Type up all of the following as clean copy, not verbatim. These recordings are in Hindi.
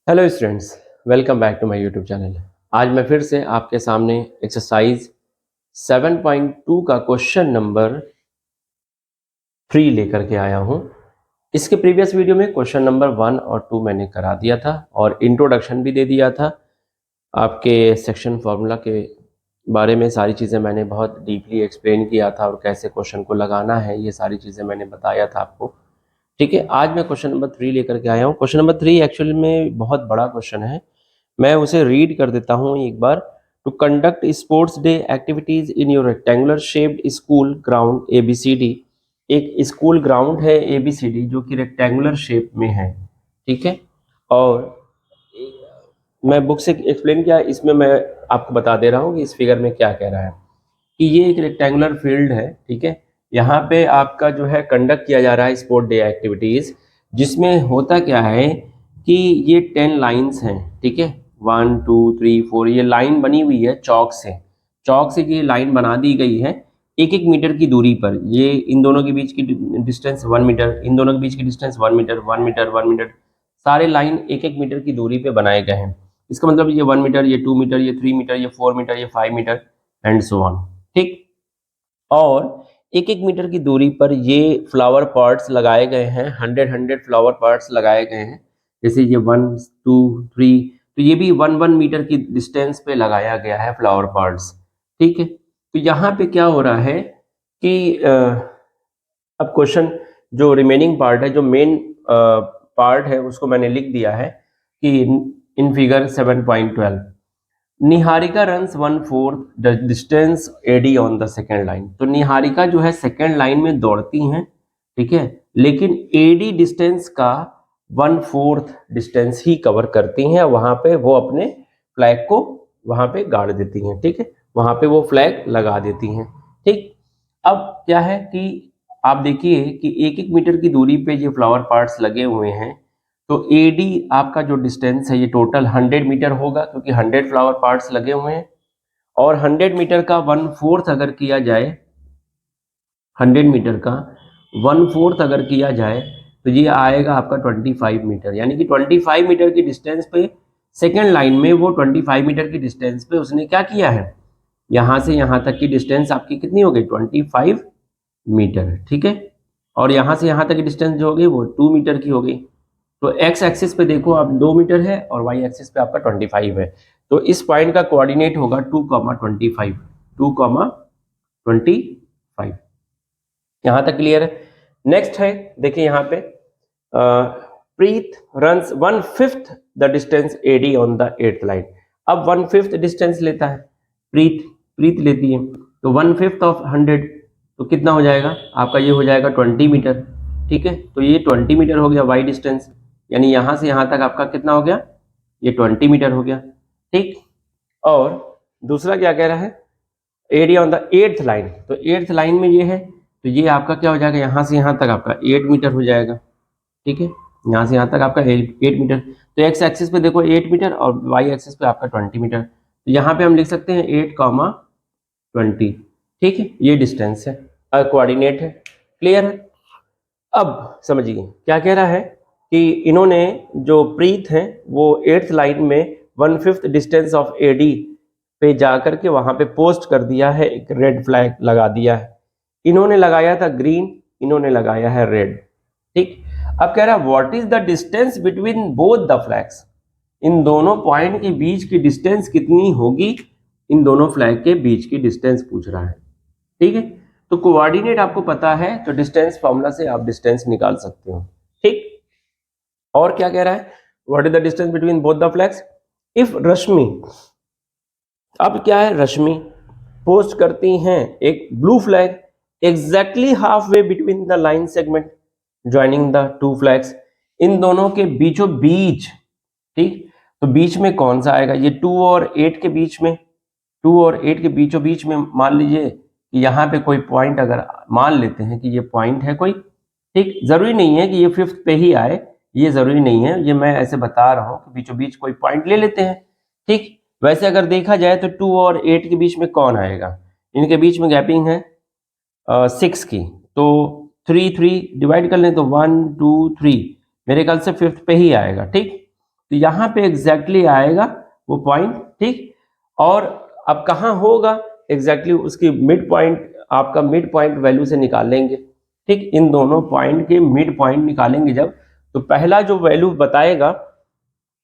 Hello students, welcome back to my YouTube channel. आज मैं फिर से आपके सामने एक्सरसाइज 7.2 का क्वेश्चन नंबर 3 लेकर के आया हूं। इसके प्रीवियस वीडियो में क्वेश्चन नंबर 1 और 2 मैंने करा दिया था और इंट्रोडक्शन भी दे दिया था। आपके सेक्शन फार्मूला के बारे में सारी चीज़ें मैंने बहुत डीपली एक्सप्लेन किया था और कैसे क्वेश्चन को लगाना है, ये सारी चीज़ें मैंने बताया था आपको। ठीक है, आज मैं क्वेश्चन नंबर 3 लेकर के आया हूँ। क्वेश्चन नंबर 3 एक्चुअली में बहुत बड़ा क्वेश्चन है, मैं उसे रीड कर देता हूँ एक बार। To conduct sports day activities in your rectangular shaped school ground ABCD। एक स्कूल ग्राउंड है ABCD जो कि रेक्टेंगुलर शेप में है। ठीक है, और मैं बुक से एक्सप्लेन किया, इसमें मैं आपको बता दे रहा हूँ कि इस फिगर में क्या कह रहा है कि ये एक रेक्टेंगुलर फील्ड है। ठीक है, यहाँ पे आपका जो है कंडक्ट किया जा रहा है स्पोर्ट डे एक्टिविटीज, जिसमें होता क्या है कि ये 10 लाइंस हैं। ठीक है, 1 2 3 4 ये लाइन बनी हुई है चौक से ये लाइन बना दी गई है एक एक मीटर की दूरी पर। ये इन दोनों के बीच की डिस्टेंस 1 मीटर, इन दोनों के बीच की डिस्टेंस 1 मीटर 1 मीटर 1 मीटर, सारे लाइन एक एक मीटर की दूरी पे बनाए गए हैं। इसका मतलब ये 1 मीटर, ये 2 मीटर, ये 3 मीटर, ये 4 मीटर, ये 5 मीटर एंड सो ऑन। ठीक, और एक एक मीटर की दूरी पर ये फ्लावर पॉट्स लगाए गए हैं, 100 फ्लावर पॉट्स लगाए गए हैं। जैसे ये 1 2 3, तो ये भी 1 मीटर की डिस्टेंस पे लगाया गया है फ्लावर पॉट्स। ठीक है, तो यहाँ पे क्या हो रहा है कि अब क्वेश्चन जो रिमेनिंग पार्ट है, जो मेन पार्ट है, उसको मैंने लिख दिया है कि in figure 7.12 Niharika runs 1/4 the distance AD on the second line. तो निहारिका जो है सेकेंड लाइन में दौड़ती हैं, ठीक है, लेकिन AD डिस्टेंस का 1/4 डिस्टेंस ही कवर करती हैं। वहां पे वो अपने फ्लैग को वहां पे गाड़ देती हैं। ठीक है, वहां पे वो फ्लैग लगा देती हैं। ठीक, अब क्या है कि आप देखिए कि एक एक मीटर की दूरी पे ये फ्लावर पार्ट्स लगे हुए हैं, तो AD आपका जो डिस्टेंस है ये टोटल 100 मीटर होगा, क्योंकि 100 फ्लावर पार्ट्स लगे हुए हैं। और 100 मीटर का 1/4 अगर किया जाए, 100 मीटर का 1/4 अगर किया जाए तो ये आएगा आपका 25 मीटर। यानी कि 25 मीटर की डिस्टेंस पे सेकेंड लाइन में वो 25 मीटर की डिस्टेंस पे उसने क्या किया है, यहाँ से यहाँ तक की डिस्टेंस आपकी कितनी हो गई, 25 मीटर। ठीक है, और यहाँ से यहाँ तक की डिस्टेंस जो हो गई वो 2 मीटर की हो गई। तो एक्स एक्सिस पे देखो आप 2 मीटर है और वाई एक्सिस पे आपका 25 है। तो इस पॉइंट का कोऑर्डिनेट होगा 2,25, 2,25। यहाँ तक क्लियर है। नेक्स्ट है, देखिए यहाँ पे Preet runs 1/5 the distance AD on the 8th line. अब 1/5 डिस्टेंस लेता है प्रीत लेती है, तो 1/5 ऑफ 100 तो कितना हो जाएगा आपका, ये हो जाएगा 20 मीटर। ठीक है, तो ये 20 मीटर हो गया वाई डिस्टेंस, यानी यहाँ से यहाँ तक आपका कितना हो गया, ये 20 मीटर हो गया। ठीक, और दूसरा क्या कह रहा है, area on the 8th line, तो 8th लाइन में ये है, तो ये आपका क्या हो जाएगा, यहाँ से यहाँ तक आपका 8 मीटर हो जाएगा। ठीक है, यहाँ से यहाँ तक आपका 8 मीटर। तो एक्स एक्सिस पे देखो 8 मीटर और वाई एक्सिस पे आपका 20 मीटर। तो यहाँ पे हम लिख सकते हैं 8,20। ठीक है, ये डिस्टेंस है, कोऑर्डिनेट है। क्लियर है। अब समझिए क्या कह रहा है कि इन्होंने जो प्रीत हैं वो 8th लाइन में 1/5 डिस्टेंस ऑफ AD पे जाकर के वहां पे पोस्ट कर दिया है, एक रेड फ्लैग लगा दिया है। इन्होंने लगाया था ग्रीन, इन्होंने लगाया है रेड। ठीक, अब कह रहा है what is the distance between both the flags. इन दोनों पॉइंट के बीच की डिस्टेंस कितनी होगी, इन दोनों फ्लैग के बीच की डिस्टेंस पूछ रहा है। ठीक है, तो कोऑर्डिनेट आपको पता है तो डिस्टेंस फॉर्मूला से आप डिस्टेंस निकाल सकते हो। ठीक, और क्या कह रहा है, what is the distance between both the flags if Rashmi. अब क्या है, रश्मि पोस्ट करती हैं एक blue flag exactly half way between the line segment joining the two flags. इन दोनों के बीचों बीच, ठीक, तो बीच में कौन सा आएगा, ये 2 और 8 के बीच में, 2 और 8 के बीचों बीच में मान लीजिए कि यहाँ पे कोई पॉइंट अगर मान लेते हैं कि ये पॉइंट है कोई। ठीक, जरूरी नहीं है कि ये 5th पे ही आए, ये जरूरी नहीं है, ये मैं ऐसे बता रहा हूँ कि बीचों बीच कोई पॉइंट ले लेते हैं। ठीक, वैसे अगर देखा जाए तो 2 और 8 के बीच में कौन आएगा, इनके बीच में गैपिंग है 6 की, तो 3 3 डिवाइड कर लें तो 1 2 3, मेरे ख्याल से 5th पे ही आएगा। ठीक, तो यहाँ पे एग्जैक्टली आएगा वो पॉइंट, ठीक। और अब कहाँ होगा एग्जैक्टली उसकी मिड पॉइंट, आपका मिड पॉइंट वैल्यू से निकाल लेंगे, ठीक। इन दोनों पॉइंट के मिड पॉइंट निकालेंगे जब, तो पहला जो वैल्यू बताएगा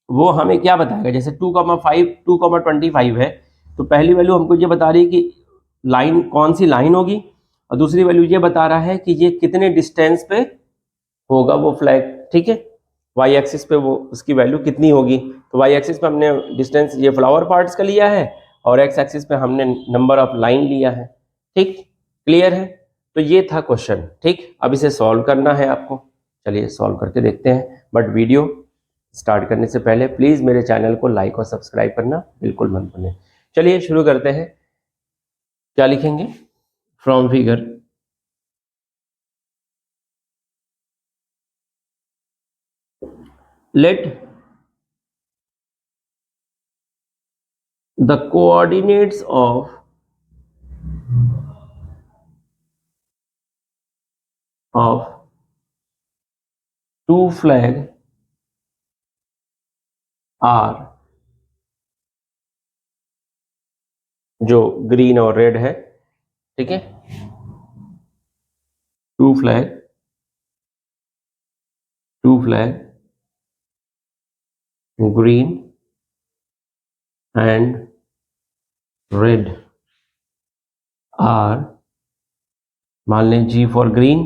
वो हमें क्या बताएगा, जैसे 2,5 2,25 है, तो पहली वैल्यू हमको ये बता रही है कि लाइन कौन सी लाइन होगी, और दूसरी वैल्यू ये बता रहा है कि ये कितने डिस्टेंस पे होगा वो फ्लैग, ठीक है। वाई एक्सिस पे वो उसकी वैल्यू कितनी होगी, तो वाई एक्सिस पे हमने डिस्टेंस ये फ्लावर पार्ट्स का लिया है, और एक्स एक्सिस पे हमने नंबर ऑफ लाइन लिया है, ठीक। क्लियर है। तो ये था क्वेश्चन, ठीक। अब इसे सॉल्व करना है आपको, चलिए सॉल्व करके देखते हैं। बट वीडियो स्टार्ट करने से पहले प्लीज मेरे चैनल को लाइक और सब्सक्राइब करना बिल्कुल मत भूलें। चलिए शुरू करते हैं। क्या लिखेंगे, from figure let the coordinates of two flag are, जो ग्रीन और रेड है, ठीक है। Two flag green and red are, मान लें जी फॉर ग्रीन,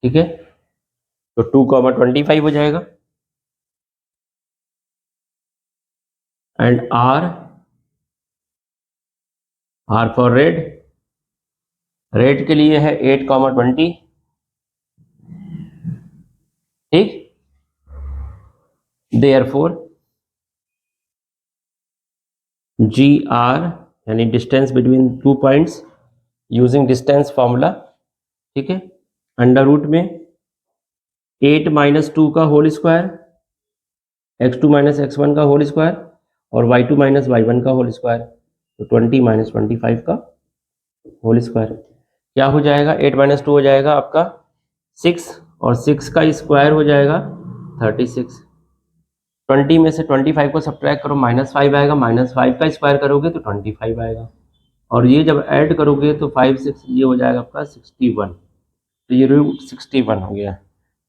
ठीक है। तो 2,25 हो जाएगा, and R for red, red के लिए है 8,20, ठीक। देयरफॉर जी आर यानी distance between two points using distance formula, ठीक है। अंडर रूट में 8 माइनस 2 का whole square, x2 minus x1 का होल स्क्वायर, और y2 माइनस y1 का होल स्क्वायर, तो 20 माइनस 25 का होल स्क्वायर। क्या हो जाएगा, 8 माइनस 2 हो जाएगा आपका 6, और 6 का स्क्वायर हो जाएगा 36। 20 में से 25 को सब्ट्रैक्ट करो, -5 आएगा, -5 का स्क्वायर करोगे तो 25 आएगा, और ये जब ऐड करोगे तो 5 6 ये हो जाएगा आपका 61, तो ये रूट 61 हो गया।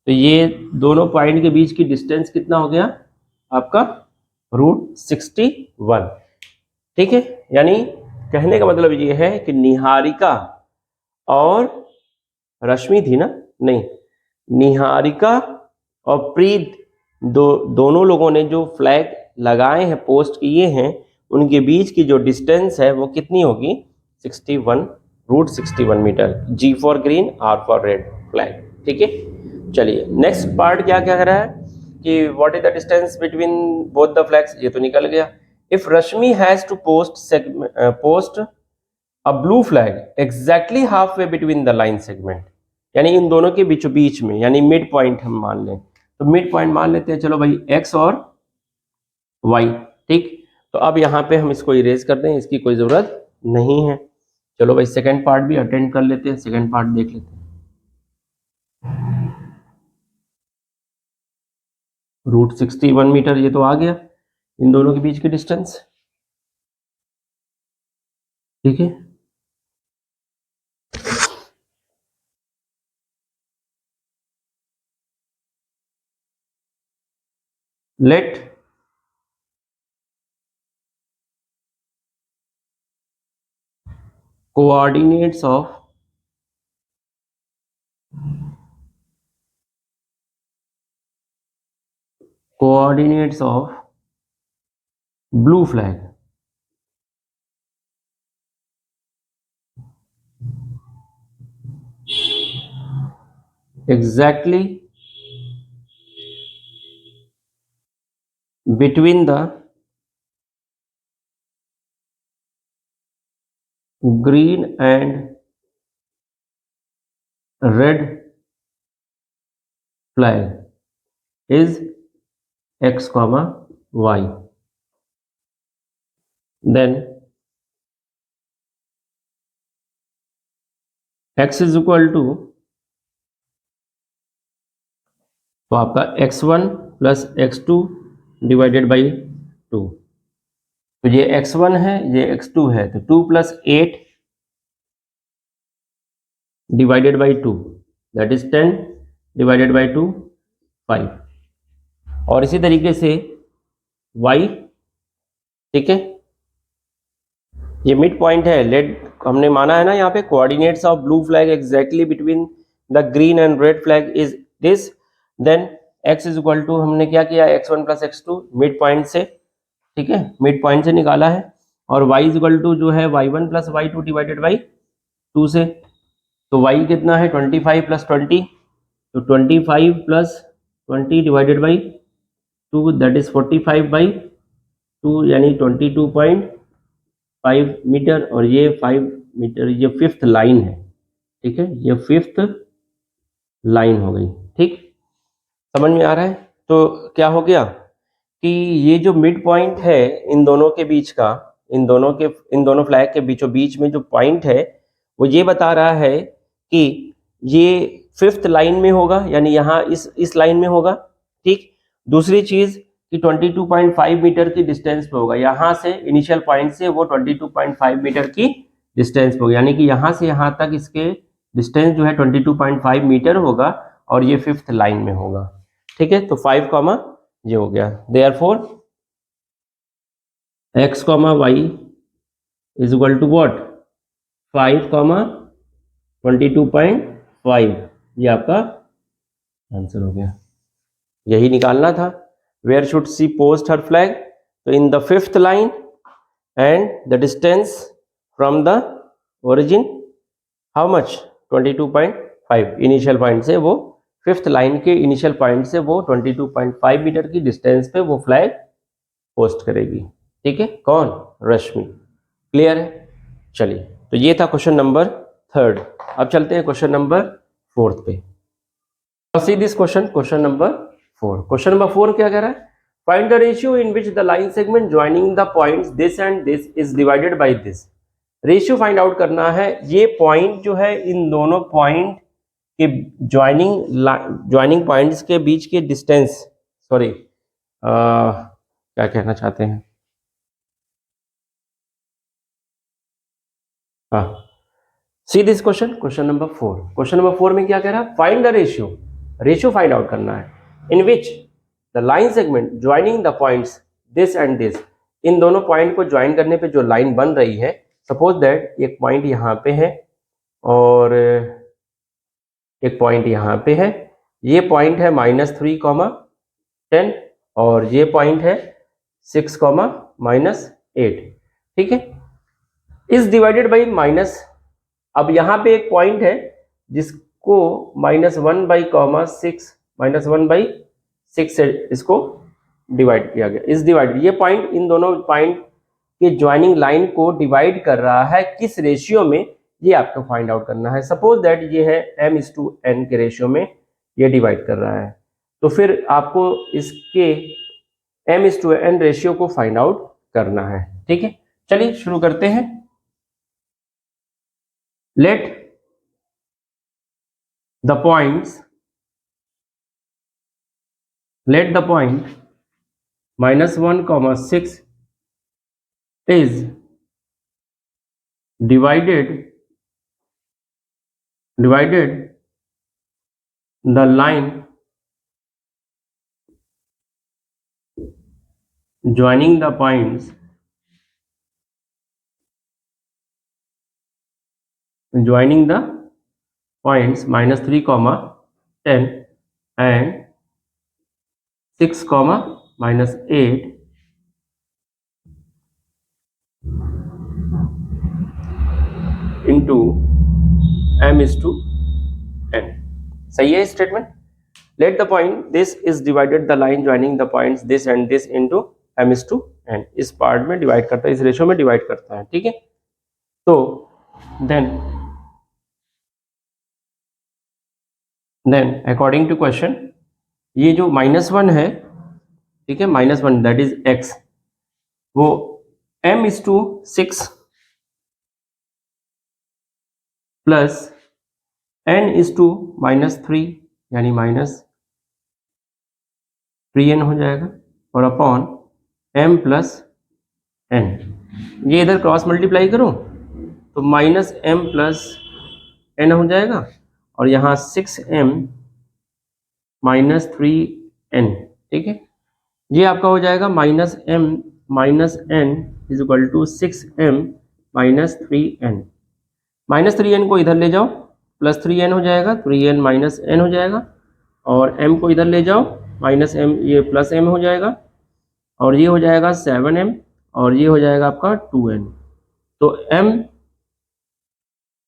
तो ये दोनों पॉइंट के बीच की डिस्टेंस कितना हो गया आपका, रूट 61, ठीक है। यानी कहने का मतलब ये है कि निहारिका और रश्मि थी ना, नहीं, निहारिका और प्रीत, दोनों लोगों ने जो फ्लैग लगाए हैं, पोस्ट किए हैं, उनके बीच की जो डिस्टेंस है वो कितनी होगी, 61, root 61 metre. G for green, R for red flag, ठीक है। चलिए नेक्स्ट पार्ट क्या क्या कर रहा है कि what is the distance between both the flags, ये तो निकल गया। If Rashmi has to post a blue flag exactly half way between the line segment, यानी इन दोनों के बीचों बीच में, यानी मिड पॉइंट हम मान लें, तो मिड पॉइंट मान लेते हैं, चलो भाई एक्स और वाई, ठीक। तो अब यहाँ पे हम इसको इरेज कर दें, इसकी कोई जरूरत नहीं है। चलो भाई सेकंड पार्ट भी अटेंड कर लेते हैं, सेकंड पार्ट देख लेते हैं। रूट 61 मीटर ये तो आ गया, इन दोनों के बीच की डिस्टेंस, ठीक है। Let coordinates of blue flag exactly between the green and red flag is x comma y, then x is equal to, तो आपका x1 plus x2 divided by 2। तो ये x1 है, ये x2 है, तो 2 plus 8 divided by 2 that is 10 divided by 2 5। और इसी तरीके से y, ठीक है, ये मिड पॉइंट है। लेट हमने माना है ना यहाँ पे coordinates of blue flag exactly between the green and red flag is this, then x is equal to, हमने क्या किया, x1 plus x2 mid point से, ठीक है, मिड पॉइंट से निकाला है। और y इज इक्वल टू जो है y1 plus y2 divided by 2 से। तो y कितना है 25 प्लस 20, तो 25 plus 20 divided by 2 that is 45 by 2 यानी 22.5 मीटर। और ये 5 मीटर, ये फिफ्थ लाइन है, ठीक है, ये फिफ्थ लाइन हो गई। ठीक, समझ में आ रहा है? तो क्या हो गया कि ये जो मिड पॉइंट है इन दोनों के बीच का, इन दोनों फ्लैग के बीचों बीच में जो पॉइंट है वो ये बता रहा है कि ये फिफ्थ लाइन में होगा, यानी यहाँ इस लाइन में होगा। ठीक, दूसरी चीज कि 22.5 मीटर की डिस्टेंस पे होगा, यहाँ से इनिशियल पॉइंट से वो 22.5 मीटर की डिस्टेंस पे होगा, यानी कि यहाँ से यहाँ तक इसके डिस्टेंस जो है 22.5 मीटर होगा और ये फिफ्थ लाइन में होगा। ठीक है, तो 5 कॉमा ये हो गया। Therefore x comma Y is equal to what, 5 comma 22.5, ये आपका आंसर हो गया। यही निकालना था। Where should she post her flag, तो in the fifth line and the distance from the origin how much 22.5, initial point से वो फिफ्थ लाइन के इनिशियल पॉइंट से वो 22.5 मीटर की डिस्टेंस पे वो फ्लैग पोस्ट करेगी। ठीक है, कौन, रश्मि। क्लियर है? चलिए, तो ये था क्वेश्चन नंबर 3। अब चलते हैं क्वेश्चन नंबर 4 पे। सी this question, question number 4। Question number 4 क्या कह रहा है, find the ratio in which the line segment joining the points this and this is divided by this. Ratio find out करना है, ये पॉइंट जो है इन दोनों पॉइंट के ज्वाइनिंग पॉइंट्स के बीच के डिस्टेंस, सॉरी क्या कहना चाहते हैं, हाँ, see this question, question number 4। Question number 4 में क्या कह रहा है, find the ratio, ratio find out करना है, in which the line segment joining the points this and this, इन दोनों पॉइंट को ज्वाइन करने पे जो लाइन बन रही है, सपोज दैट एक पॉइंट यहाँ पे है और एक पॉइंट यहाँ पे है, ये पॉइंट है -3, 10 और ये पॉइंट है 6, -8। ठीक है, इस डिवाइडेड बाई माइनस, अब यहाँ पे एक पॉइंट है जिसको -1/6 से इसको डिवाइड किया गया, इस डिवाइड, ये पॉइंट इन दोनों पॉइंट के ज्वाइनिंग लाइन को डिवाइड कर रहा है किस रेशियो में, ये आपको फाइंड आउट करना है। सपोज दैट ये है m/n के रेशियो में ये डिवाइड कर रहा है, तो फिर आपको इसके m/n रेशियो को फाइंड आउट करना है। ठीक है, चलिए शुरू करते हैं। Let the point -1, 6 is divided the line joining the points -3, 10 and 6, -8 into m/n। सही है statement? Let the point this is divided the line joining the points this and this into m/n, इस पार्ट में डिवाइड करता है, इस रेशियो में डिवाइड करता है। ठीक है, तो देन अकॉर्डिंग टू क्वेश्चन, ये जो -1 है, ठीक है, -1 दैट इज x, वो m/6 प्लस n/-3 यानी 3n हो जाएगा और अपॉन m प्लस n। ये इधर क्रॉस मल्टीप्लाई करूं तो माइनस m प्लस n हो जाएगा और यहाँ 6m माइनस 3n। ठीक है, ये आपका हो जाएगा minus m minus n is equal to 6m minus 3n। माइनस 3n को इधर ले जाओ, प्लस 3n हो जाएगा, 3n माइनस n हो जाएगा, और m को इधर ले जाओ, माइनस m, ये प्लस m हो जाएगा, और ये हो जाएगा 7m, और ये हो जाएगा आपका 2n। तो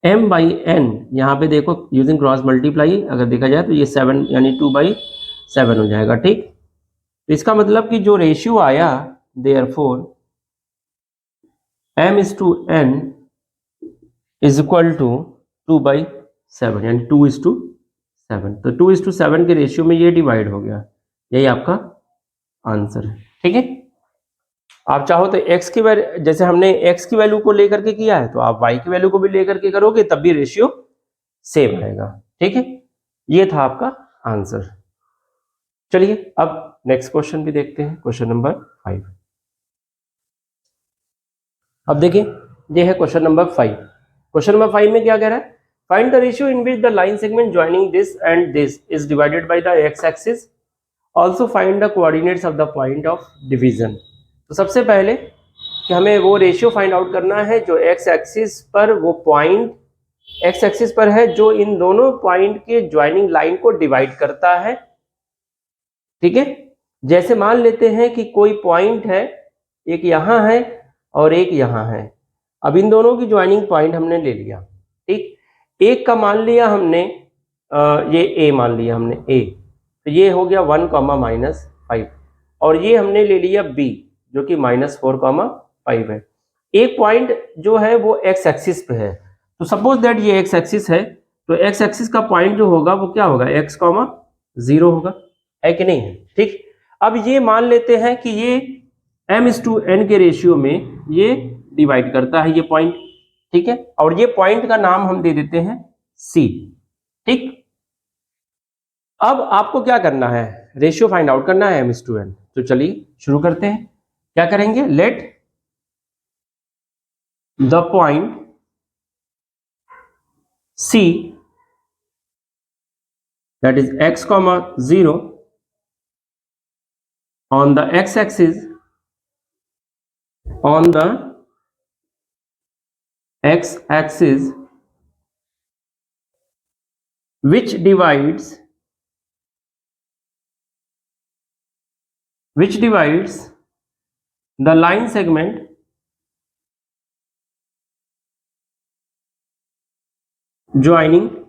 m बाई n, यहाँ पे देखो यूजिंग क्रॉस मल्टीप्लाई अगर देखा जाए तो ये 7 यानी 2/7 हो जाएगा। ठीक, तो इसका मतलब कि जो रेशियो आया therefore m/n is equal to 2/7 यानी 2:7। तो 2:7 के रेशियो में ये डिवाइड हो गया, यही आपका आंसर है। ठीक है, आप चाहो तो x की वैल्यू, जैसे हमने x की वैल्यू को लेकर के किया है तो आप y की वैल्यू को भी लेकर के करोगे तब भी रेशियो सेम आएगा। ठीक है, ये था आपका आंसर। चलिए अब नेक्स्ट क्वेश्चन भी देखते हैं, क्वेश्चन नंबर 5। अब देखिए, ये है क्वेश्चन नंबर 5। क्वेश्चन नंबर 5 में क्या कह रहा है, find the ratio in which the line segment joining this and this is divided by the x axis, also find the coordinates of the point of division. तो सबसे पहले कि हमें वो रेशियो फाइंड आउट करना है जो x एक्सिस पर, वो पॉइंट x एक्सिस पर है जो इन दोनों पॉइंट के ज्वाइनिंग लाइन को डिवाइड करता है। ठीक है, जैसे मान लेते हैं कि कोई पॉइंट है, एक यहाँ है और एक यहाँ है। अब इन दोनों की ज्वाइनिंग पॉइंट हमने ले लिया। ठीक, एक का मान लिया हमने, ये a मान लिया हमने a, तो ये हो गया 1,-5, और ये हमने ले लिया b जो कि -4,5 है। एक पॉइंट जो है वो x एक्सिस पे है, तो सपोज दैट ये x एक्सिस है, तो x एक्सिस का पॉइंट जो होगा वो क्या होगा, x, 0 होगा, है कि नहीं है। ठीक, अब ये मान लेते हैं कि ये m/n के रेशियो में ये डिवाइड करता है ये पॉइंट। ठीक है, और ये पॉइंट का नाम हम दे देते हैं c। ठीक, अब आपको क्या करना है, रेशियो फाइंड आउट करना है m/n। तो चलिए शुरू करते हैं। क्या करेंगे, let the point c that is x, 0 on the x-axis, on the x-axis which divides the line segment joining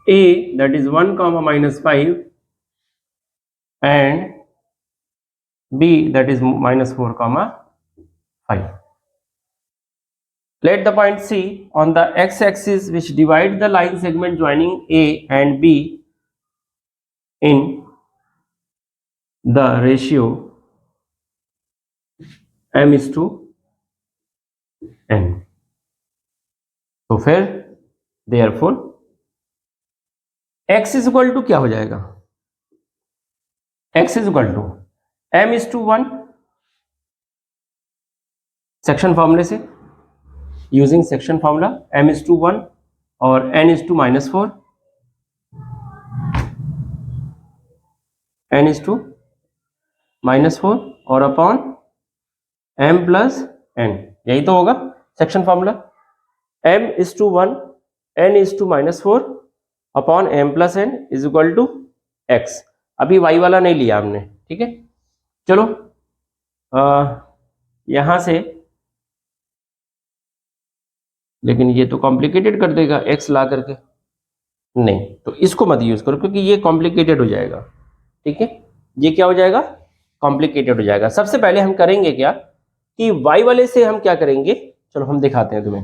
a, that is 1,-5, and b, that is -4,5. Let the point C on the x-axis which divide the line segment joining A and B in the ratio m/n। तो फिर therefore x is equal to क्या हो जाएगा, x is equal to m/1 section फॉर्मूले से, यूजिंग सेक्शन फॉर्मूला m/1 और n/-4, n/-4 और अपॉन m+n, यही तो होगा section formula, m/1 n/-4 upon m+n is equal to x। अभी y वाला नहीं लिया हमने। ठीक है, चलो यहां से, लेकिन ये तो कॉम्प्लिकेटेड कर देगा x ला करके, नहीं तो इसको मत यूज करो क्योंकि ये कॉम्प्लिकेटेड हो जाएगा। ठीक है, ये क्या हो जाएगा, कॉम्प्लिकेटेड हो जाएगा। सबसे पहले हम करेंगे क्या कि y वाले से हम क्या करेंगे, चलो हम दिखाते हैं तुम्हें।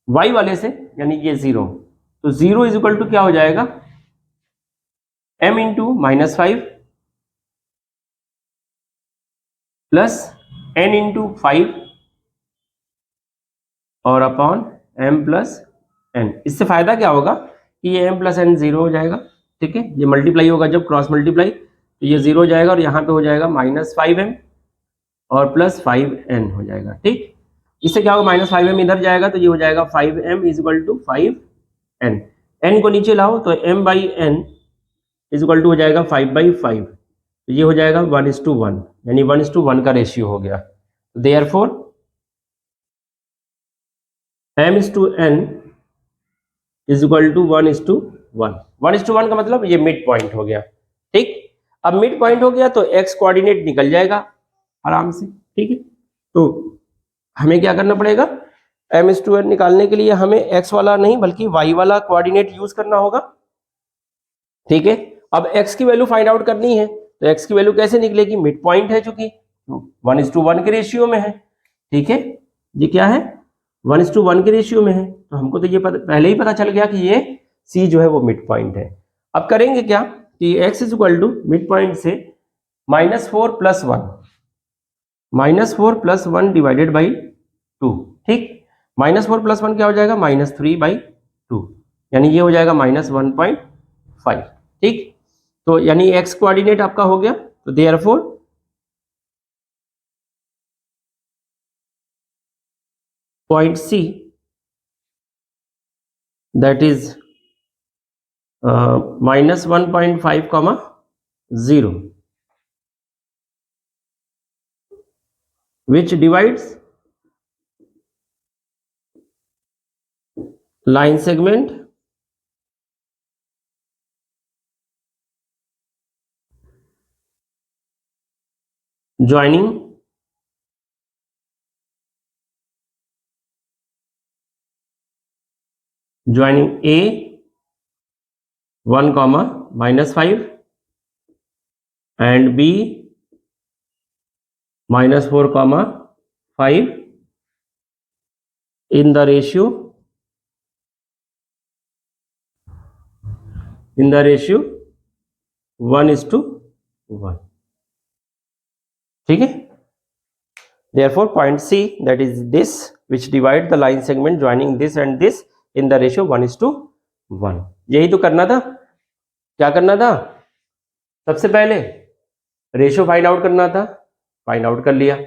y वाले से यानी ये 0, तो 0 इज इक्वल टू क्या हो जाएगा, m/-5 प्लस n/5 और अपॉन m+n। इससे फायदा क्या होगा कि ये m+n 0 हो जाएगा, ठीक है, ये मल्टीप्लाई होगा जब क्रॉस मल्टीप्लाई, तो ये 0 हो जाएगा और यहाँ पे हो जाएगा -5m और +5n हो जाएगा। ठीक, इससे क्या होगा, -5m इधर जाएगा तो ये हो जाएगा 5m = 5n। n को नीचे लाओ तो m/n = हो जाएगा 5/5, तो ये हो जाएगा 1:1, यानी 1:1 का रेशियो हो गया। Therefore m/n = 1:1। 1:1 का मतलब ये मिड पॉइंट हो गया। ठीक, अब मिड पॉइंट हो गया तो x कोऑर्डिनेट निकल जाएगा आराम से। ठीक है, तो हमें क्या करना पड़ेगा, m/n निकालने के लिए हमें x वाला नहीं बल्कि y वाला कोऑर्डिनेट यूज करना होगा। ठीक है, अब x की वैल्यू फाइंड आउट करनी है, तो x की वैल्यू कैसे निकलेगी, मिड पॉइंट है चूंकि 1:1 के रेशियो में है। ठीक है, ये क्या है, 1:1 के रेशियो में है, तो हमको तो ये पहले ही पता चल गया कि ये c जो है वो मिड पॉइंट है। अब करेंगे क्या कि x = मिड पॉइंट से -4 + 1 डिवाइडेड बाई 2। ठीक, -4 + 1 क्या हो जाएगा, -3/2, यानी ये हो जाएगा -1.5। ठीक, तो यानी x कोऑर्डिनेट आपका हो गया, तो therefore point C that is -1.5, 0 which divides line segment joining A 1, -5 and B -4, 5 in the ratio 1:1। ठीक है, therefore point C that is this which divide the line segment joining this and this in the ratio 1:1। यही तो करना था। क्या करना था, सबसे पहले रेशियो फाइंड आउट करना था, फाइंड आउट कर लिया।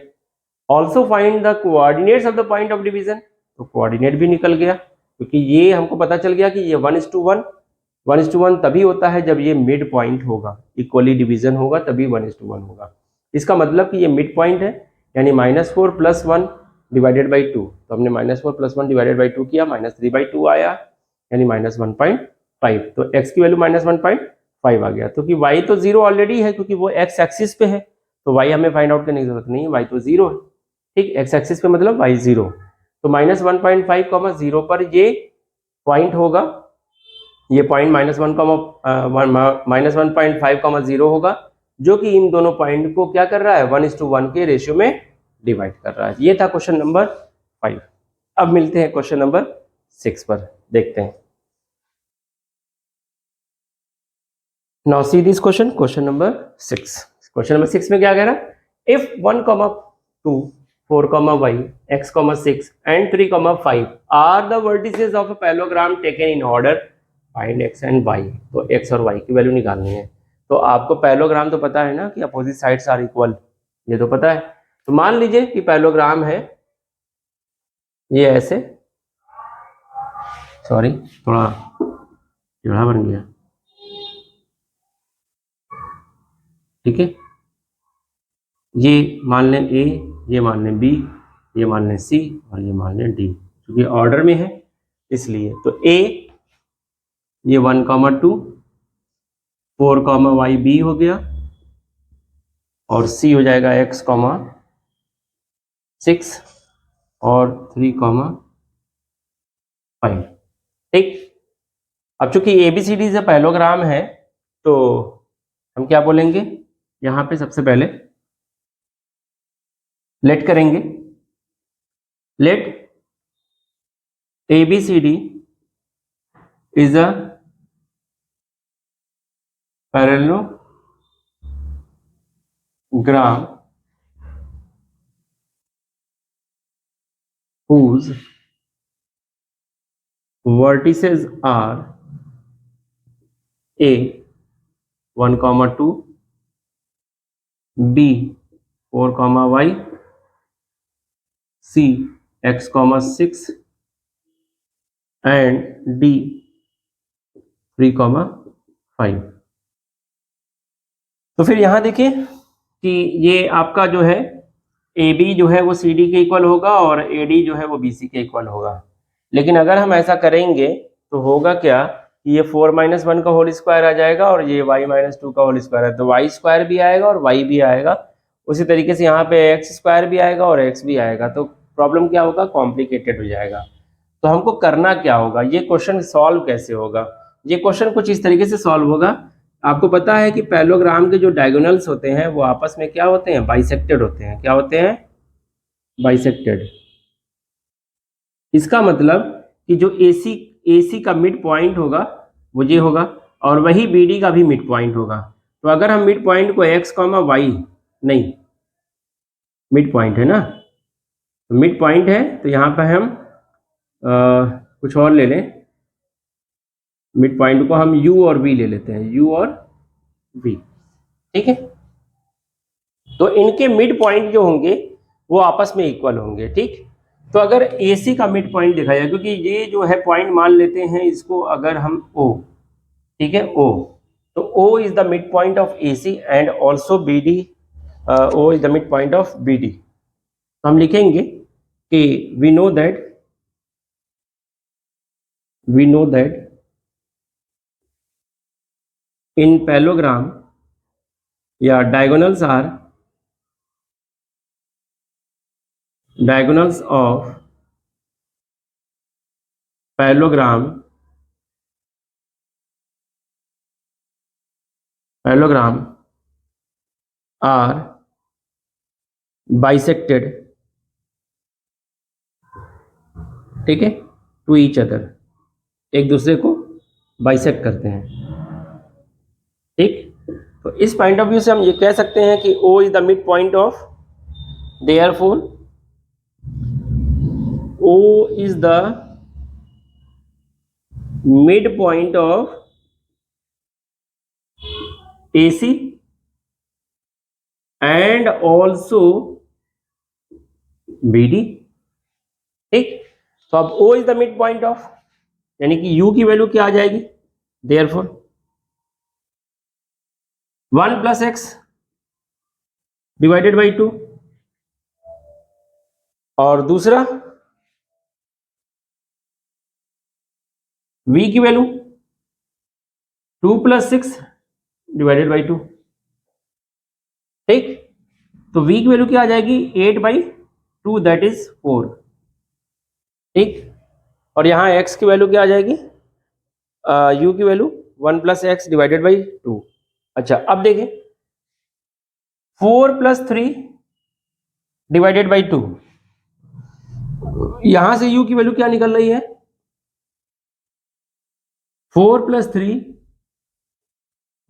Also find the coordinates of the point of division, तो कोऑर्डिनेट भी निकल गया, क्योंकि ये हमको पता चल गया कि ये 1:1 तभी होता है जब ये मिड पॉइंट होगा, इक्वली डिवीजन होगा तभी 1:1 होगा। इसका मतलब कि ये मिड पॉइंट है, यानी -4 + 1 डिवाइडेड बाई 2, तो हमने -4 + 1 डिवाइडेड बाई 2 किया, -3/2 आया, यानी -1.5, तो x की वैल्यू -1.5 आ गया। तो कि y तो 0 ऑलरेडी है, क्योंकि वो x एक्सिस पे है, तो y हमें फाइंड आउट करने की जरूरत नहीं है, y तो 0 है। ठीक, x एक्सिस पे मतलब y 0, तो -1.5, 0 पर ये पॉइंट होगा, ये पॉइंट -1.5, 0 होगा, जो कि इन दोनों पॉइंट को क्या कर रहा है, 1:1 के रेशियो में डिवाइड कर रहा है। ये था क्वेश्चन नंबर 5। अब मिलते हैं क्वेश्चन नंबर 6 पर, देखते हैं। Now see this question number 6। Question number 6 में क्या कह रहा है, if 1, 2, 4, y, x, 6 and 3, 5 are the vertices of a parallelogram taken in order, find x and y। तो x और y की वैल्यू निकालनी है। तो आपको पैरेललोग्राम तो पता है ना कि अपोजिट साइड्स आर इक्वल, ये तो पता है। तो मान लीजिए कि पैरेललोग्राम है ये ऐसे, सॉरी थोड़ा टेढ़ा बन गया। ठीक है, ये मान लें A, ये मान लें B, ये मान लें C और ये मान लें D, क्योंकि ऑर्डर में है इसलिए। तो A ये 1, 2, 4, y B हो गया, और C हो जाएगा x, 6 और 3, 5। ठीक, अब चूंकि ABCD से पैरेललोग्राम है, तो हम क्या बोलेंगे, यहां पे सबसे पहले लेट करेंगे, late ABCD is a parallelogram whose vertices are A, 1,2, B 4, y, C x, 6 and D 3, 5। तो फिर यहाँ देखिए कि ये आपका जो है AB जो है वो CD के इक्वल होगा और AD जो है वो BC के इक्वल होगा। लेकिन अगर हम ऐसा करेंगे तो होगा क्या कि ये 4 - 1 का होल स्क्वायर आ जाएगा और ये y - 2 का होल स्क्वायर है, तो y स्क्वायर भी आएगा और y भी आएगा। उसी तरीके से यहाँ पे x स्क्वायर भी आएगा और x भी आएगा, तो प्रॉब्लम क्या होगा, कॉम्प्लिकेटेड हो जाएगा। तो हमको करना क्या होगा, ये क्वेश्चन सॉल्व कैसे होगा। ये क्वेश्चन कुछ इस तरीके से सॉल्व होगा। आपको पता है कि पैरेललोग्राम के जो डायगोनल्स होते हैं वो आपस में क्या होते हैं, बाइसेक्टेड होते हैं। क्या होते हैं, बाइसेक्टेड। इसका मतलब कि जो AC का मिड पॉइंट होगा वो ये होगा और वही BD का भी मिड पॉइंट होगा। तो अगर हम मिड पॉइंट को x, y, नहीं मिड पॉइंट है ना, तो मिड पॉइंट है तो यहाँ पर हम कुछ और ले लें, मिड पॉइंट को हम U और V ले लेते हैं, U और V, ठीक है। तो इनके मिड पॉइंट जो होंगे वो आपस में इक्वल होंगे, ठीक। तो अगर AC का मिड पॉइंट देखा जाए, क्योंकि ये जो है पॉइंट मान लेते हैं इसको अगर हम O, ठीक है, O, तो O is the mid point of AC and also BD, O is the mid point of BD। हम लिखेंगे कि we know that in parallelogram या diagonals of parallelogram are bisected, ठीक है, टू ईच अदर, एक दूसरे को बाइसेक्ट करते हैं, ठीक। तो इस पॉइंट ऑफ व्यू से हम ये कह सकते हैं कि O is the mid point of, therefore O is the mid point of AC and also BD, ठीक। तो अब O is the mid point of, यानी कि U की वैल्यू क्या आ जाएगी, देयरफॉर 1 + x डिवाइडेड बाई 2, और दूसरा V की वैल्यू 2 + 6 डिवाइडेड बाई 2, ठीक। तो V की वैल्यू क्या आ जाएगी, 8/2, दैट इज 4, ठीक। और यहाँ x की वैल्यू क्या आ जाएगी, U की वैल्यू 1 + x डिवाइडेड बाई 2। अच्छा, अब देखें 4 + 3 डिवाइडेड बाई 2, यहां से U की वैल्यू क्या निकल रही है, 4 + 3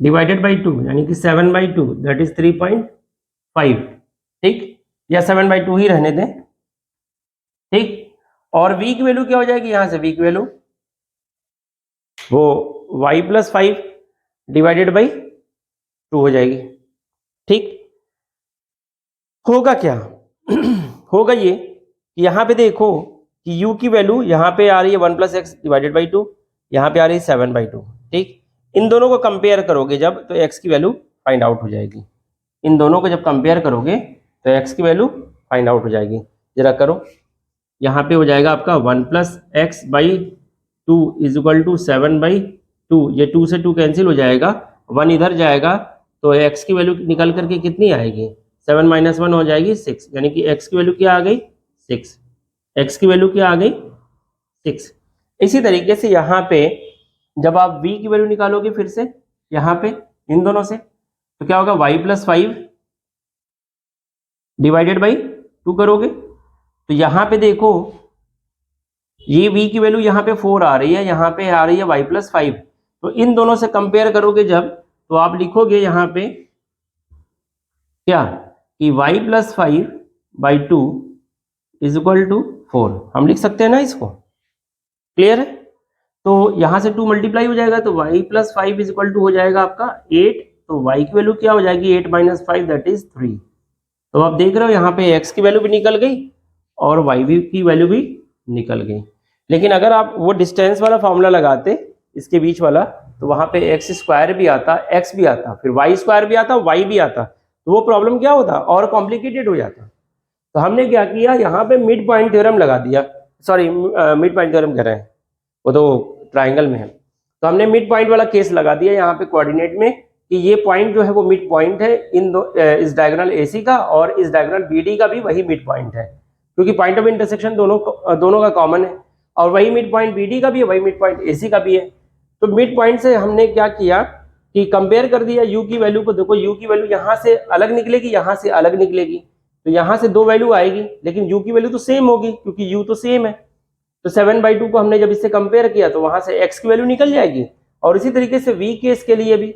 डिवाइडेड बाई 2, यानी कि 7/2, दैट इज 3.5, ठीक, या 7/2 ही रहने दें, ठीक। और V की वैल्यू क्या हो जाएगी, यहां से V की वैल्यू वो y + 5 डिवाइडेड बाई 2 हो जाएगी, ठीक। होगा क्या होगा ये कि यहाँ पे देखो कि U की वैल्यू यहाँ पे आ रही है 1 + x डिवाइडेड बाई 2, यहाँ पे आ रही है 7/2, ठीक। इन दोनों को कंपेयर करोगे जब, तो x की वैल्यू फाइंड आउट हो जाएगी। इन दोनों को जब कंपेयर करोगे तो x की वैल्यू फाइंड आउट हो जाएगी। जरा करो, यहाँ पे हो जाएगा आपका 1 + x/2 = 7/2, ये 2 से 2 कैंसिल हो जाएगा, 1 इधर जाएगा तो x की वैल्यू निकल करके कितनी आएगी, 7 - 1 हो जाएगी 6, यानी कि x की वैल्यू क्या आ गई, 6, x की वैल्यू क्या आ गई, 6। इसी तरीके से यहाँ पे जब आप v की वैल्यू निकालोगे फिर से यहाँ पे इन दोनों से, तो क्या होगा, y + 5 डिवाइडेड बाई 2 करोगे, तो यहाँ पे देखो ये v की वैल्यू यहाँ पे 4 आ रही है, यहाँ पे आ रही है y + 5, तो इन दोनों से कंपेयर करोगे जब, तो आप लिखोगे यहाँ पे क्या कि y + 5/2 = 4, हम लिख सकते हैं ना इसको, क्लियर है। तो यहाँ से 2 मल्टीप्लाई हो जाएगा तो y + 5 = हो जाएगा आपका 8 तो y की वैल्यू क्या हो जाएगी 8 - 5 दैट इज 3। तो आप देख रहे हो यहाँ पे x की वैल्यू भी निकल गई और y भी की वैल्यू भी निकल गई। लेकिन अगर आप वो डिस्टेंस वाला फॉर्मूला लगाते इसके बीच वाला, तो वहाँ पे एक्स स्क्वायर भी आता, एक्स भी आता, फिर वाई स्क्वायर भी आता, वाई भी आता, तो वो प्रॉब्लम क्या होता और कॉम्प्लिकेटेड हो जाता। तो हमने क्या किया, यहाँ पे मिड पॉइंट थ्योरम लगा दिया, सॉरी मिड पॉइंट थ्योरम कह रहे हैं, वो तो ट्राइंगल में है। तो हमने मिड पॉइंट वाला केस लगा दिया यहाँ पे कोऑर्डिनेट में कि ये पॉइंट जो है वो मिड पॉइंट है इस डायगोनल AC का और इस डायगोनल BD का भी वही मिड पॉइंट है, क्योंकि पॉइंट ऑफ इंटरसेक्शन दोनों का कॉमन है और वही मिड पॉइंट BD का भी है, वही मिड पॉइंट AC का भी है। तो मिड पॉइंट से हमने क्या किया कि कंपेयर कर दिया u की वैल्यू को। देखो u की वैल्यू यहाँ से अलग निकलेगी, यहाँ से अलग निकलेगी, तो यहाँ से दो वैल्यू आएगी, लेकिन u की वैल्यू तो सेम होगी क्योंकि u तो सेम है। तो 7/2 को हमने जब इससे कंपेयर किया तो वहां से x की वैल्यू निकल जाएगी। और इसी तरीके से v केस के लिए भी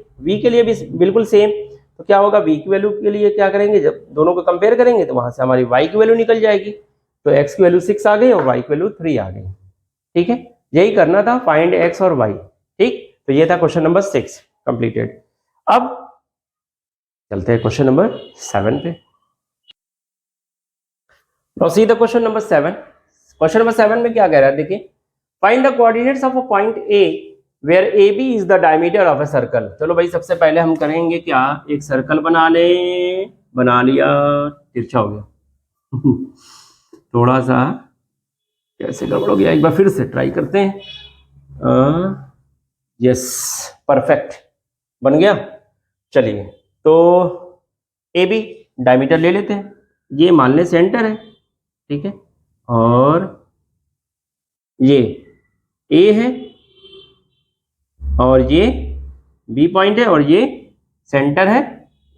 बिल्कुल सेम। तो क्या होगा, v की वैल्यू के लिए क्या करेंगे, जब दोनों को कंपेयर करेंगे तो वहां से हमारी y की वैल्यू निकल जाएगी। तो x की वैल्यू 6 आ गई और y की वैल्यू 3 आ गई। ठीक है, यही करना था, फाइंड x और y। ठीक, तो ये था क्वेश्चन नंबर 6 कंप्लीटेड। अब चलते हैं क्वेश्चन नंबर 7 पे। Proceed the question number 7। Question number 7 में क्या कह रहा है, देखिए, find the coordinates of a point A where AB is the diameter of a circle. चलो भाई, सबसे पहले हम करेंगे क्या, एक सर्कल बना लिया, तिरछा हो गया थोड़ा सा कैसे गड़बड़ हो गया, एक बार फिर से ट्राई करते हैं। यस, परफेक्ट बन गया। चलिए, तो AB डायमीटर ले लेते हैं, ये मान लें सेंटर है, ठीक है, और ये A है और ये B पॉइंट है और ये सेंटर है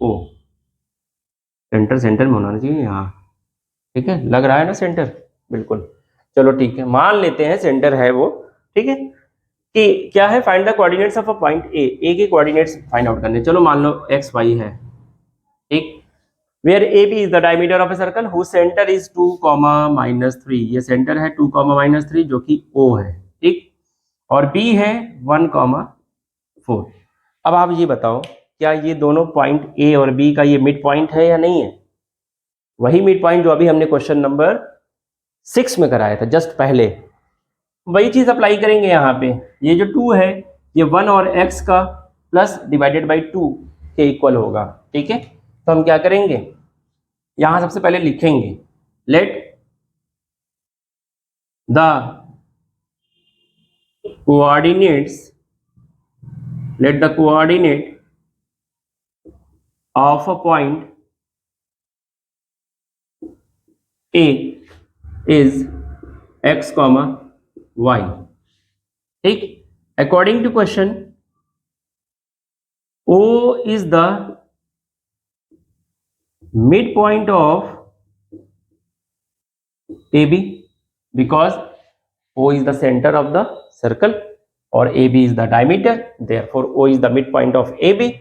O। सेंटर में होना चाहिए यहाँ, ठीक है, लग रहा है ना सेंटर, बिल्कुल। चलो ठीक है, मान लेते हैं सेंटर है वो। ठीक है, कि क्या है, find the coordinates of a point A के कोऑर्डिनेट्स फाइंड आउट करने। चलो मान लो x y है, ठीक, where AB is the diameter of a circle whose centre is 2, -3। ये सेंटर है 2, -3 जो कि O है, ठीक, और B है 1, 4। अब आप ये बताओ, क्या ये दोनों पॉइंट A और B का ये मिड पॉइंट है या नहीं है? वही मिड पॉइंट जो अभी हमने क्वेश्चन नंबर 6 में कराया था, जस्ट पहले, वही चीज अप्लाई करेंगे यहाँ पे। ये जो 2 है ये 1 और x का प्लस डिवाइडेड बाई 2 के इक्वल होगा, ठीक है। तो हम क्या करेंगे, यहां सबसे पहले लिखेंगे, let the coordinate of a point A is x, y। ठीक, according to question O is the midpoint of AB because O is the center of the circle और AB is the diameter, therefore O is the midpoint of AB।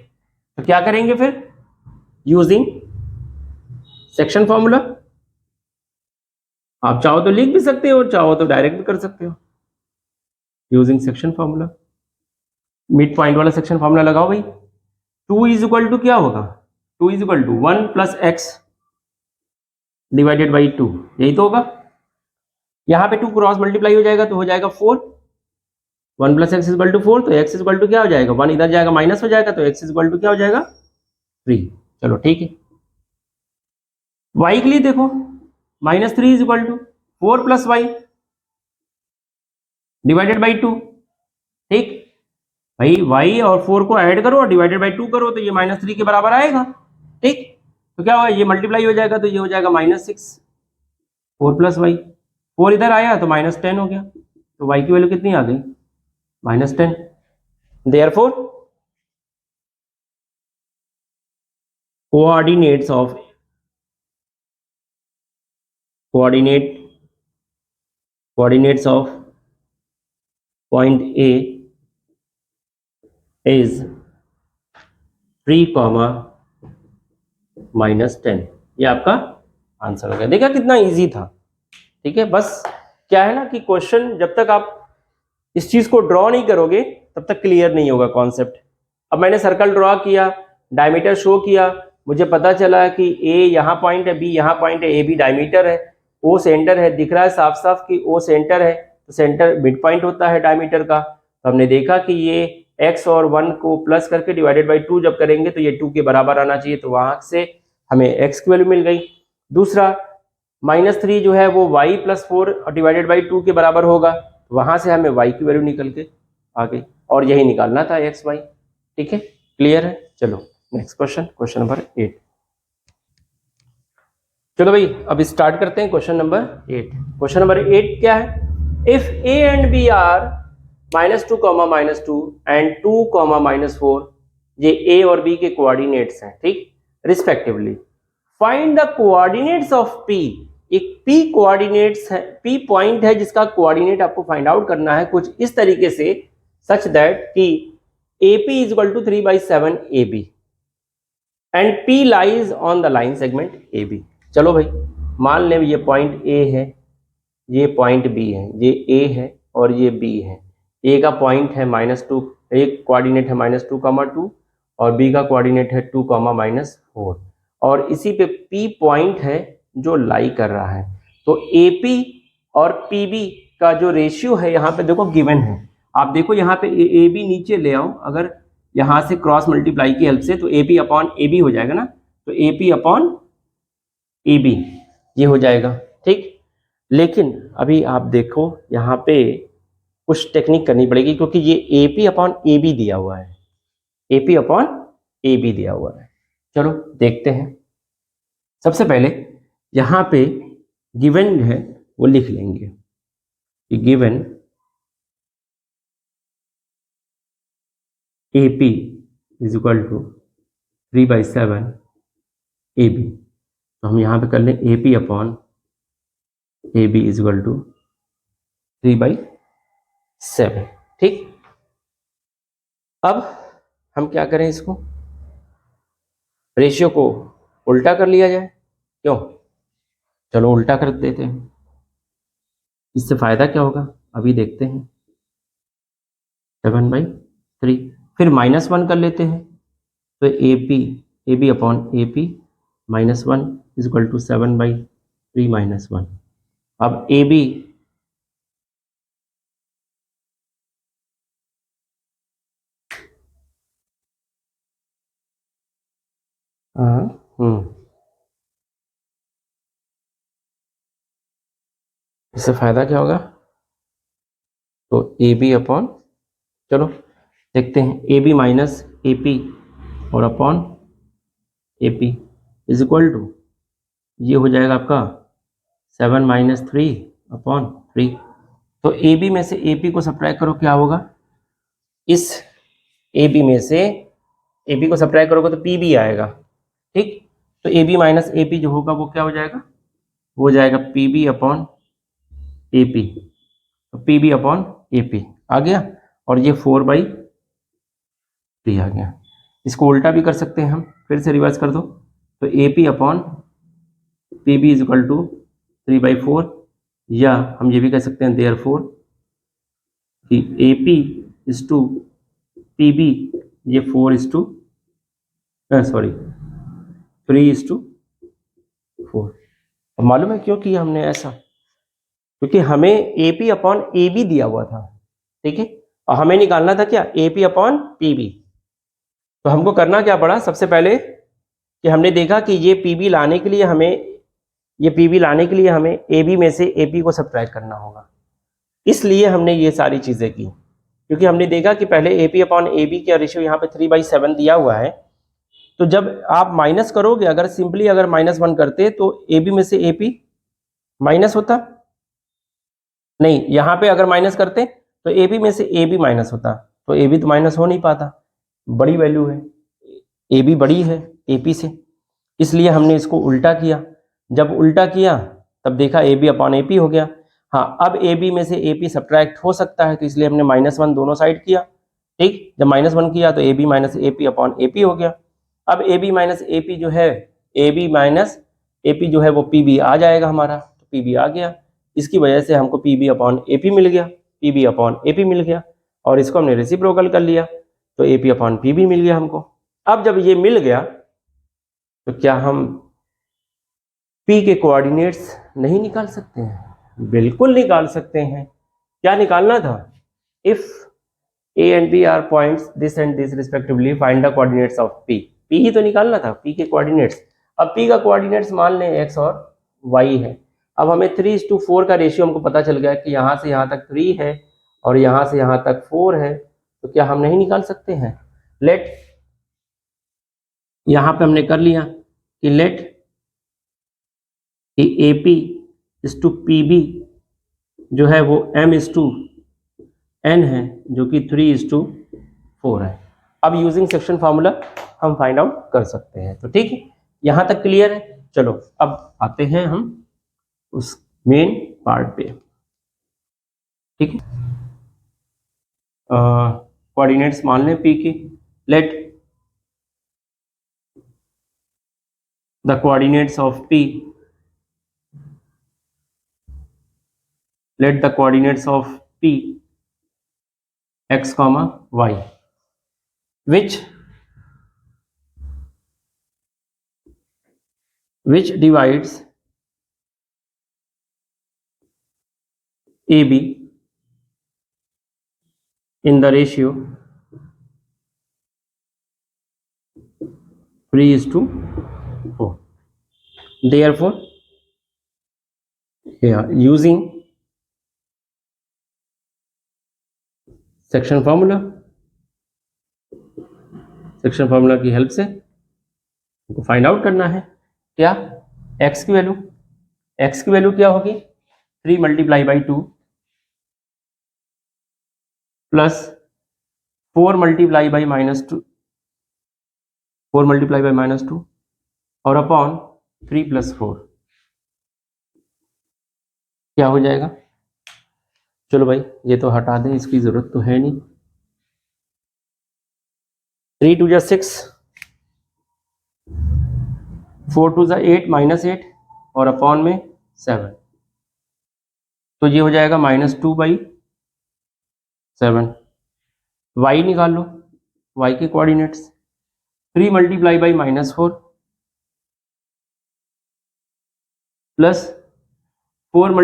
तो क्या करेंगे फिर, यूजिंग सेक्शन फॉर्मूला। आप चाहो तो लिख भी सकते हो, चाहो तो डायरेक्ट भी कर सकते हो, using section formula. Mid point वाला सेक्शन फॉर्मूला लगाओ भाई। 2 इज इक्वल टू क्या होगा, 2 is equal to 1 plus x divided by 2, यही तो होगा। यहाँ पे 2 क्रॉस मल्टीप्लाई हो जाएगा तो हो जाएगा 4, 1 प्लस एक्स इक्वल टू 4, तो एक्स इक्वल टू क्या हो जाएगा, 1 इधर जाएगा माइनस हो जाएगा, तो एक्स इक्वल टू क्या हो जाएगा 3। चलो ठीक है, वाई के लिए देखो, -3 is equal to 4 plus y divided by 2। ठीक भाई, y और 4 को ऐड करो और डिवाइडेड बाई 2 करो तो ये -3 के बराबर आएगा। ठीक, तो क्या होगा, ये मल्टीप्लाई हो जाएगा तो ये हो जाएगा -6, 4 प्लस वाई, 4 इधर आया तो -10 हो गया, तो y की वैल्यू कितनी आ गई, -10। Therefore coordinates of point A is 3, -10। ये आपका आंसर हो गया। देखा कितना इजी था। ठीक है, बस क्या है ना कि क्वेश्चन जब तक आप इस चीज को ड्रॉ नहीं करोगे तब तक क्लियर नहीं होगा कॉन्सेप्ट। अब मैंने सर्कल ड्रॉ किया डायमीटर शो किया, मुझे पता चला कि ए यहाँ पॉइंट है, बी यहाँ पॉइंट है, ए बी डायमीटर है, ओ सेंटर है, दिख रहा है साफ साफ कि ओ सेंटर है, तो सेंटर मिड पॉइंट होता है डायमीटर का। तो हमने देखा कि ये x और 1 को प्लस करके डिवाइडेड बाई 2 जब करेंगे तो ये 2 के बराबर आना चाहिए, तो वहां से हमें x की वैल्यू मिल गई। दूसरा -3 जो है वो y + 4 डिवाइडेड बाई 2 के बराबर होगा, वहां से हमें y की वैल्यू निकल के आ गई, और यही निकालना था x y। ठीक है, क्लियर है। चलो नेक्स्ट क्वेश्चन, क्वेश्चन नंबर 8। चलो भाई अब स्टार्ट करते हैं क्वेश्चन नंबर 8। क्वेश्चन नंबर 8 क्या है? If a and b are -2, -2 and 2, -4, ये a और b के कोऑर्डिनेट्स हैं, ठीक, respectively. Find the coordinates of p। एक p कोऑर्डिनेट्स है, p पॉइंट है जिसका कोऑर्डिनेट आपको फाइंड आउट करना है कुछ इस तरीके से, सच दैट कि AP = 3/7 AB and P lies on the line segment AB। चलो भाई मान लें ये पॉइंट A है, ये पॉइंट B है, ये A है और ये B है। A का पॉइंट है -2, एक कोऑर्डिनेट है -2, 2 और B का कोऑर्डिनेट है 2, -4 और इसी पे P पॉइंट है जो लाई कर रहा है। तो AP और PB का जो रेशियो है यहाँ पे देखो गिवन है। आप देखो यहाँ पे AB नीचे ले आओ, अगर यहाँ से क्रॉस मल्टीप्लाई की हेल्प से, तो AP अपॉन AB हो जाएगा ना, तो AP अपॉन AB ये हो जाएगा, ठीक। लेकिन अभी आप देखो यहाँ पे कुछ टेक्निक करनी पड़ेगी, क्योंकि ये AP अपॉन AB दिया हुआ है, AP अपॉन AB दिया हुआ है। चलो देखते हैं। सबसे पहले यहाँ पे गिवन है वो लिख लेंगे कि गिवन AP = 3/7 AB। तो हम यहाँ पे कर लें AP अपॉन AB = 3/7, ठीक। अब हम क्या करें, इसको रेशियो को उल्टा कर लिया जाए, क्यों? चलो उल्टा कर देते हैं, इससे फायदा क्या होगा अभी देखते हैं। 7/3, फिर -1 कर लेते हैं, तो AB अपॉन AP -1 = 7/3 -1। अब AB इससे फायदा क्या होगा, तो AB अपॉन, चलो देखते हैं, AB माइनस AP और अपॉन AP = ये हो जाएगा आपका 7 - 3 अपॉन 3। तो AB में से AP को सब्ट्रैक्ट करो, क्या होगा, इस AB में से AP को सब्ट्रैक्ट करोगे तो PB आएगा, ठीक। तो AB माइनस AP जो होगा वो क्या हो जाएगा, वो हो जाएगा PB अपॉन AP। तो PB अपॉन AP आ गया, और ये 4/3 आ गया। इसको उल्टा भी कर सकते हैं हम, फिर से रिवर्स कर दो, तो AP अपॉन PB = 3/4, या हम ये भी कह सकते हैं देयरफॉर कि AP = PB, ये 3:4। अब मालूम है क्यों किया हमने ऐसा, क्योंकि हमें AP अपॉन AB दिया हुआ था, ठीक है, और हमें निकालना था क्या, AP अपॉन PB। तो हमको करना क्या पड़ा, सबसे पहले कि हमने देखा कि ये PB लाने के लिए हमें AB में से AP को सब्ट्रैक्ट करना होगा, इसलिए हमने ये सारी चीज़ें की। क्योंकि हमने देखा कि पहले AP अपॉन AB का रेशियो यहाँ पे 3/7 दिया हुआ है, तो जब आप माइनस करोगे, अगर सिंपली अगर -1 करते तो AB में से AP माइनस होता, नहीं, यहाँ पे अगर माइनस करते तो AB में से AB माइनस होता, तो AB तो माइनस हो नहीं पाता, बड़ी वैल्यू है, AB बड़ी है AP से, इसलिए हमने इसको उल्टा किया। जब उल्टा किया तब देखा AB अपॉन AP हो गया। हाँ, अब AB में से AP सब्ट्रैक्ट हो सकता है, तो इसलिए हमने -1 दोनों साइड किया, ठीक। जब -1 किया तो AB minus AP upon AP हो गया। अब AB माइनस AP जो है, AB माइनस AP जो है वो PB आ जाएगा हमारा, तो PB आ गया, इसकी वजह से हमको PB अपॉन AP मिल गया, PB अपॉन AP मिल गया, और इसको हमने रेसिप्रोकल कर लिया, तो AP अपॉन PB मिल गया हमको। अब जब ये मिल गया तो क्या हम P के कोऑर्डिनेट्स नहीं निकाल सकते हैं? बिल्कुल निकाल सकते हैं। क्या निकालना था? If A and B are points this and this respectively, find the coordinates of P. P ही तो निकालना था, P के कोऑर्डिनेट्स। अब P का कोऑर्डिनेट्स मान लें x और y है। अब हमें 3:4 का रेशियो हमको पता चल गया कि यहाँ से यहाँ तक 3 है और यहाँ से यहाँ तक 4 है, तो क्या हम नहीं निकाल सकते हैं? लेट, यहाँ पे हमने कर लिया कि let AP is to PB जो है वो M/n है, जो कि 3:4 है। अब यूजिंग सेक्शन फार्मूला हम फाइंड आउट कर सकते हैं। तो ठीक है, यहां तक क्लियर है। चलो अब आते हैं हम उस मेन पार्ट पे। ठीक है, कोऑर्डिनेट्स मान लें P के। Let the coordinates of P, let the coordinates of P x comma y which divides AB in the ratio 3:4. Therefore, using section formula की हेल्प से हमको फाइंड आउट करना है क्या? x की वैल्यू क्या होगी? 3 × 2 प्लस 4 × -2 और अपॉन 3 + 4 क्या हो जाएगा? चलो भाई ये तो हटा दें, इसकी जरूरत तो है नहीं। 3 × 2 = 6, 4 × 2 = 8 -8 और अपॉन में 7, तो ये हो जाएगा -2/7। y निकाल लो, y के कोऑर्डिनेट्स 3 × -4 प्लस 4 ×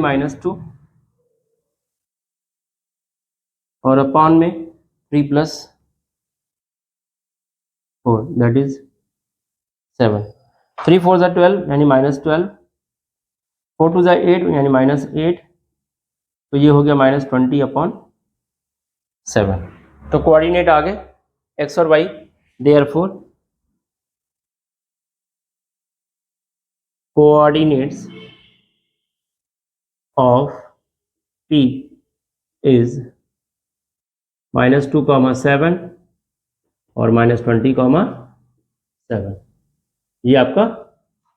-2 और अपॉन में 3 + 4 दैट इज 7। 3 × 4 = 12 यानी -12, 4 × 2 = 8 यानी -8, तो ये हो गया -20/7। तो कोऑर्डिनेट आ गए x और y। Therefore coordinates of P is -2,7 और -20,7। ये आपका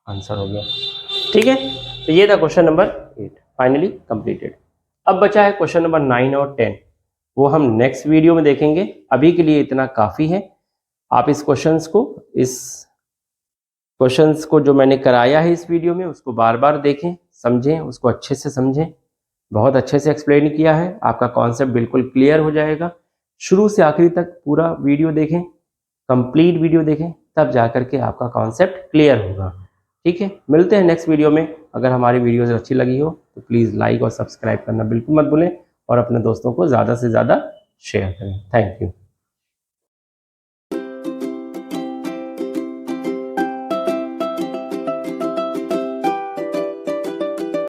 आंसर हो गया। ठीक है, तो ये था क्वेश्चन नंबर 8 फाइनली कंप्लीटेड। अब बचा है क्वेश्चन नंबर 9 और 10, वो हम नेक्स्ट वीडियो में देखेंगे। अभी के लिए इतना काफ़ी है। आप इस क्वेश्चंस को जो मैंने कराया है इस वीडियो में, उसको बार बार देखें, समझें, उसको अच्छे से समझें। बहुत अच्छे से एक्सप्लेन किया है, आपका कॉन्सेप्ट बिल्कुल क्लियर हो जाएगा। शुरू से आखिरी तक पूरा वीडियो देखें, कंप्लीट वीडियो देखें, तब जाकर के आपका कॉन्सेप्ट क्लियर होगा। ठीक है, मिलते हैं नेक्स्ट वीडियो में। अगर हमारी वीडियोस अच्छी लगी हो तो प्लीज़ लाइक और सब्सक्राइब करना बिल्कुल मत भूलें और अपने दोस्तों को ज़्यादा से ज़्यादा शेयर करें। Thank you.